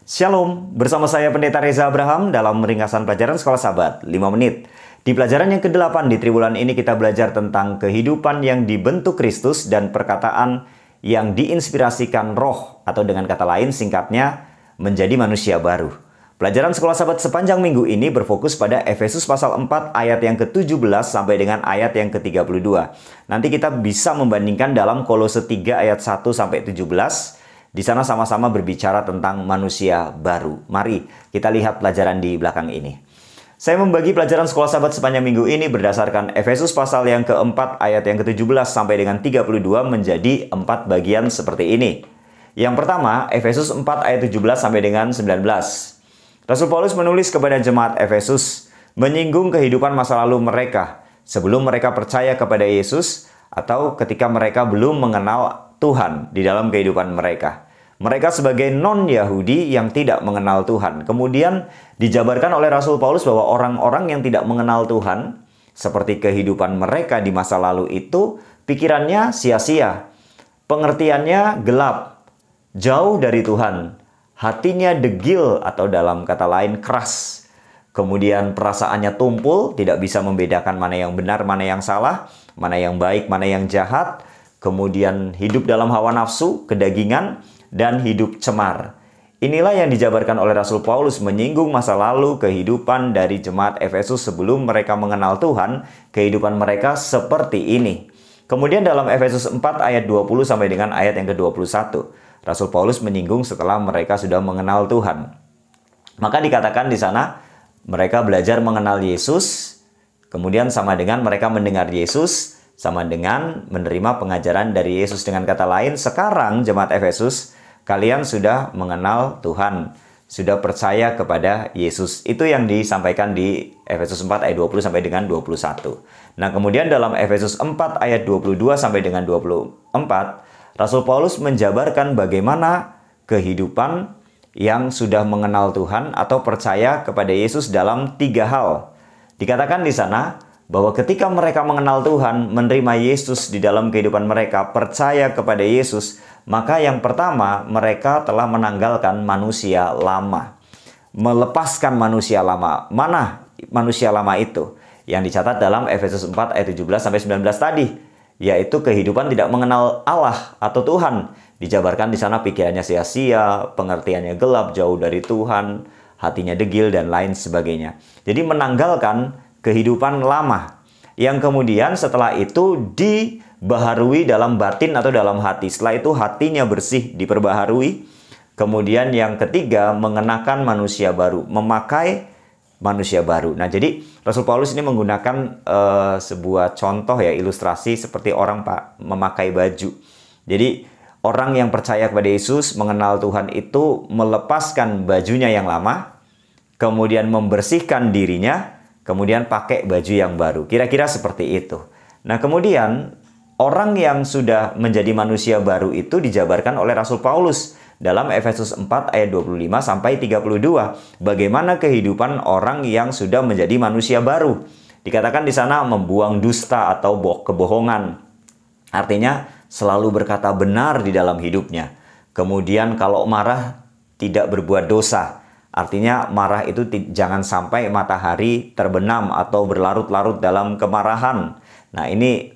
Shalom, bersama saya Pendeta Reza Abraham dalam ringkasan pelajaran Sekolah Sabat 5 menit. Di pelajaran yang ke-8 di triwulan ini kita belajar tentang kehidupan yang dibentuk Kristus dan perkataan yang diinspirasikan roh, atau dengan kata lain singkatnya menjadi manusia baru. Pelajaran Sekolah Sabat sepanjang minggu ini berfokus pada Efesus pasal 4 ayat yang ke-17 sampai dengan ayat yang ke-32. Nanti kita bisa membandingkan dalam Kolose 3 ayat 1 sampai 17. Di sana sama-sama berbicara tentang manusia baru. Mari kita lihat pelajaran di belakang ini. Saya membagi pelajaran Sekolah Sabat sepanjang minggu ini berdasarkan Efesus pasal yang ke-4 ayat yang ke-17 sampai dengan 32 menjadi 4 bagian seperti ini. Yang pertama, Efesus 4 ayat 17 sampai dengan 19. Rasul Paulus menulis kepada jemaat Efesus menyinggung kehidupan masa lalu mereka sebelum mereka percaya kepada Yesus atau ketika mereka belum mengenal Tuhan di dalam kehidupan mereka. Mereka sebagai non-Yahudi yang tidak mengenal Tuhan. Kemudian dijabarkan oleh Rasul Paulus bahwa orang-orang yang tidak mengenal Tuhan, seperti kehidupan mereka di masa lalu itu, pikirannya sia-sia, pengertiannya gelap, jauh dari Tuhan, hatinya degil atau dalam kata lain keras. Kemudian perasaannya tumpul, tidak bisa membedakan mana yang benar, mana yang salah, mana yang baik, mana yang jahat. Kemudian hidup dalam hawa nafsu, kedagingan, dan hidup cemar. Inilah yang dijabarkan oleh Rasul Paulus menyinggung masa lalu kehidupan dari jemaat Efesus sebelum mereka mengenal Tuhan, kehidupan mereka seperti ini. Kemudian dalam Efesus 4 ayat 20 sampai dengan ayat yang ke-21, Rasul Paulus menyinggung setelah mereka sudah mengenal Tuhan. Maka dikatakan di sana, mereka belajar mengenal Yesus, kemudian sama dengan mereka mendengar Yesus, sama dengan menerima pengajaran dari Yesus. Dengan kata lain, sekarang jemaat Efesus, kalian sudah mengenal Tuhan, sudah percaya kepada Yesus. Itu yang disampaikan di Efesus 4 ayat 20 sampai dengan 21. Nah, kemudian dalam Efesus 4 ayat 22 sampai dengan 24, Rasul Paulus menjabarkan bagaimana kehidupan yang sudah mengenal Tuhan atau percaya kepada Yesus dalam 3 hal. Dikatakan di sana bahwa ketika mereka mengenal Tuhan, menerima Yesus di dalam kehidupan mereka, percaya kepada Yesus, maka yang pertama, mereka telah menanggalkan manusia lama. Melepaskan manusia lama. Mana manusia lama itu? Yang dicatat dalam Efesus 4 ayat 17 sampai 19 tadi, yaitu kehidupan tidak mengenal Allah atau Tuhan. Dijabarkan di sana pikirannya sia-sia, pengertiannya gelap, jauh dari Tuhan, hatinya degil, dan lain sebagainya. Jadi menanggalkan kehidupan lama yang kemudian setelah itu dibaharui dalam batin atau dalam hati. Setelah itu hatinya bersih, diperbaharui. Kemudian yang ketiga, mengenakan manusia baru, memakai manusia baru. Nah, jadi Rasul Paulus ini menggunakan sebuah contoh ya, ilustrasi seperti orang memakai baju. Jadi orang yang percaya kepada Yesus, mengenal Tuhan itu melepaskan bajunya yang lama, kemudian membersihkan dirinya, kemudian pakai baju yang baru. Kira-kira seperti itu. Nah, kemudian orang yang sudah menjadi manusia baru itu dijabarkan oleh Rasul Paulus dalam Efesus 4 ayat 25 sampai 32. Bagaimana kehidupan orang yang sudah menjadi manusia baru? Dikatakan di sana membuang dusta atau kebohongan. Artinya selalu berkata benar di dalam hidupnya. Kemudian kalau marah tidak berbuat dosa. Artinya marah itu jangan sampai matahari terbenam atau berlarut-larut dalam kemarahan. Nah, ini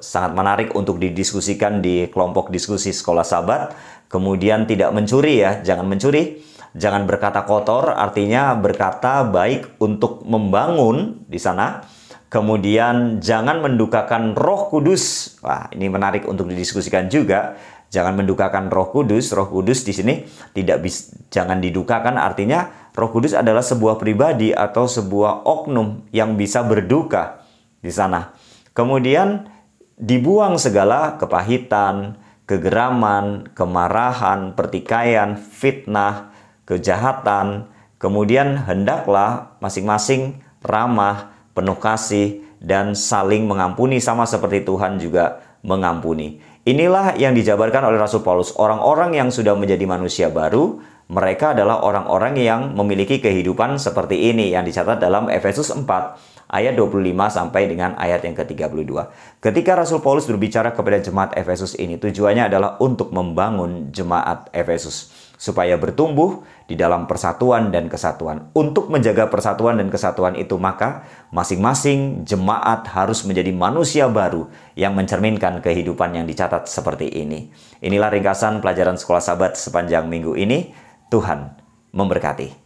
sangat menarik untuk didiskusikan di kelompok diskusi Sekolah Sabat. Kemudian tidak mencuri ya, jangan mencuri. Jangan berkata kotor, artinya berkata baik untuk membangun di sana. Kemudian jangan mendukakan Roh Kudus. Wah, ini menarik untuk didiskusikan juga. Jangan mendukakan Roh Kudus. Roh Kudus di sini jangan didukakan, artinya Roh Kudus adalah sebuah pribadi atau sebuah oknum yang bisa berduka di sana. Kemudian dibuang segala kepahitan, kegeraman, kemarahan, pertikaian, fitnah, kejahatan. Kemudian hendaklah masing-masing ramah, penuh kasih, dan saling mengampuni sama seperti Tuhan juga mengampuni. Inilah yang dijabarkan oleh Rasul Paulus. Orang-orang yang sudah menjadi manusia baru, mereka adalah orang-orang yang memiliki kehidupan seperti ini yang dicatat dalam Efesus 4 ayat 25 sampai dengan ayat yang ke-32. Ketika Rasul Paulus berbicara kepada jemaat Efesus ini, tujuannya adalah untuk membangun jemaat Efesus. supaya bertumbuh di dalam persatuan dan kesatuan. Untuk menjaga persatuan dan kesatuan itu, maka masing-masing jemaat harus menjadi manusia baru yang mencerminkan kehidupan yang dicatat seperti ini. Inilah ringkasan pelajaran Sekolah Sabat sepanjang minggu ini. Tuhan memberkati.